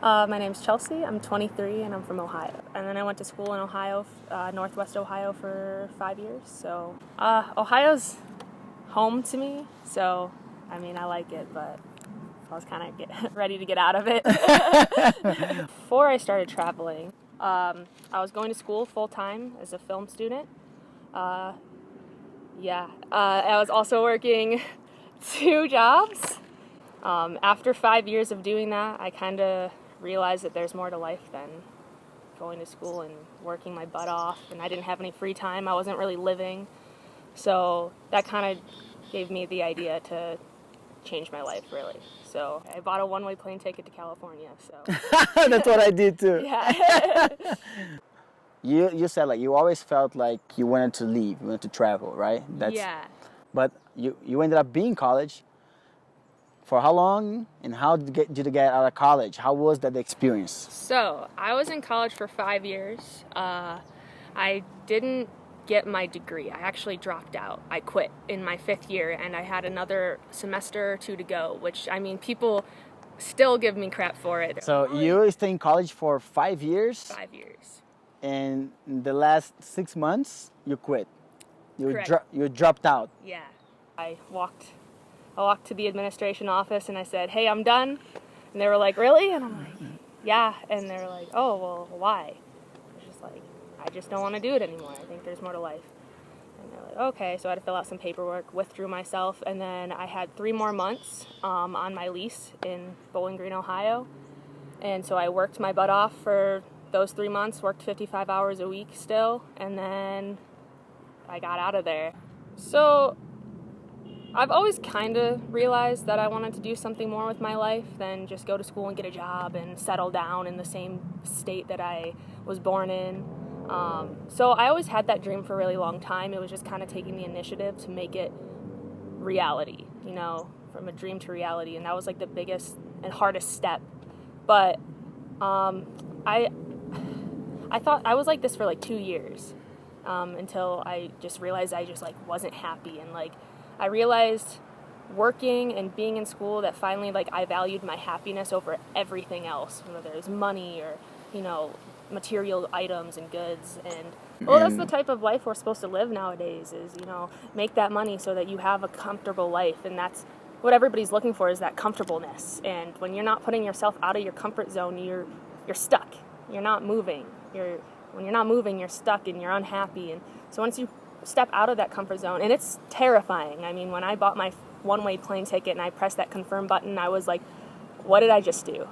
My name's Chelsea. I'm 23 and I'm from Ohio. And then I went to school in Ohio, Northwest Ohio for 5 years. So Ohio's home to me. So, I mean, I like it, but I was kind of ready to get out of it. Before I started traveling, I was going to school full-time as a film student. I was also working 2 jobs. After 5 years of doing that, I kind of realized that there's more to life than going to school and working my butt off, and I didn't have any free time. I wasn't really living, so that kind of gave me the idea to change my life, really. So I bought a one-way plane ticket to California. So That's what I did too. yeah. You said like you always felt like you wanted to leave, you wanted to travel, right? Yeah. But you ended up being in college. For how long, and how did you get out of college? How was that experience? So, I was in college for 5 years. I didn't get my degree. I actually dropped out. I quit in my 5th year, and I had another semester or 2 to go, which, I mean, people still give me crap for it. So, you stayed in college for 5 years? 5 years. And in the last 6 months, you quit. You dropped out. Yeah. I walked to the administration office and I said, "Hey, I'm done." And they were like, "Really?" And I'm like, "Yeah." And they were like, "Oh, well, why?" I was just like, "I just don't want to do it anymore. I think there's more to life." And they're like, "Okay." So I had to fill out some paperwork, withdrew myself, and then I had 3 more months on my lease in Bowling Green, Ohio. And so I worked my butt off for those 3 months, worked 55 hours a week still, and then I got out of there. So I've always kind of realized that I wanted to do something more with my life than just go to school and get a job and settle down in the same state that I was born in. So I always had that dream for a really long time. It was just kind of taking the initiative to make it reality, you know, from a dream to reality. And that was like the biggest and hardest step. But I thought I was like this for like 2 years until I just realized I just like wasn't happy, and like I realized working and being in school that finally like I valued my happiness over everything else, whether it's money or, you know, material items and goods. And well, that's the type of life we're supposed to live nowadays, is, you know, make that money so that you have a comfortable life. And that's what everybody's looking for, is that comfortableness. And when you're not putting yourself out of your comfort zone, you're stuck. You're not moving. When you're not moving, you're stuck and you're unhappy. And so once you step out of that comfort zone, and it's terrifying. I mean, when I bought my one-way plane ticket and I pressed that confirm button, I was like, what did I just do?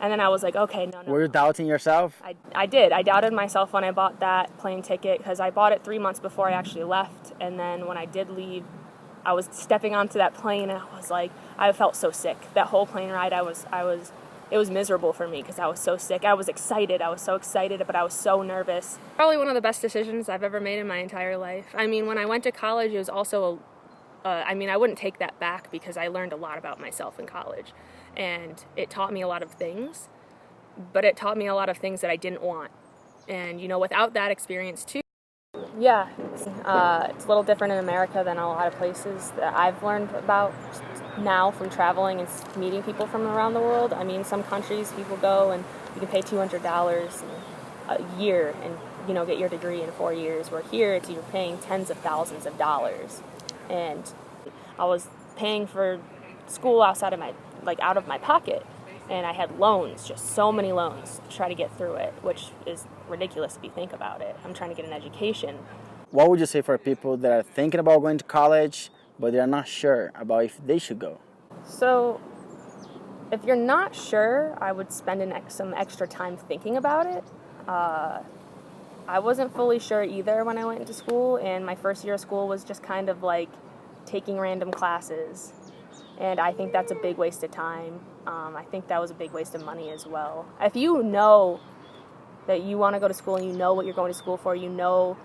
And then I was like, okay, no. Were you doubting yourself? I did. I doubted myself when I bought that plane ticket, because I bought it 3 months before I actually left. And then when I did leave, I was stepping onto that plane and I was like, I felt so sick. That whole plane ride, it was miserable for me because I was so sick. I was excited. I was so excited, but I was so nervous. Probably one of the best decisions I've ever made in my entire life. I mean, when I went to college, it was also I wouldn't take that back, because I learned a lot about myself in college. And it taught me a lot of things, but it taught me a lot of things that I didn't want. And, you know, without that experience too, yeah, it's a little different in America than a lot of places that I've learned about now from traveling and meeting people from around the world. I mean, some countries people go and you can pay $200 a year and, you know, get your degree in 4 years. Where here, you're paying tens of thousands of dollars. And I was paying for school out of my pocket. And I had loans, just so many loans, to try to get through it, which is ridiculous if you think about it. I'm trying to get an education. What would you say for people that are thinking about going to college, but they're not sure about if they should go? So, if you're not sure, I would spend some extra time thinking about it. I wasn't fully sure either when I went into school, and my first year of school was just kind of like taking random classes. And I think that's a big waste of time. I think that was a big waste of money as well. If you know that you want to go to school and you know what you're going to school for, you know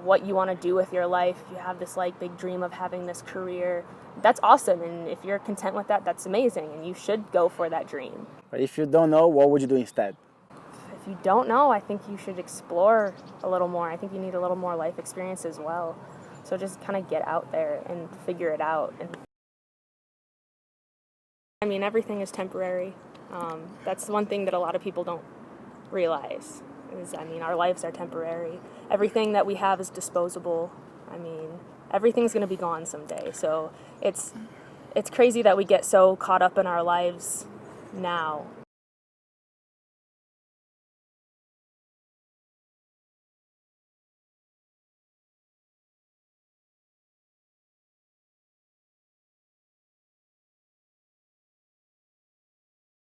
what you want to do with your life, you have this like big dream of having this career, that's awesome. And if you're content with that, that's amazing. And you should go for that dream. But if you don't know, what would you do instead? If you don't know, I think you should explore a little more. I think you need a little more life experience as well. So just kind of get out there and figure it out. And I mean, everything is temporary. That's one thing that a lot of people don't realize is, I mean, our lives are temporary. Everything that we have is disposable. I mean, everything's going to be gone someday. So it's crazy that we get so caught up in our lives now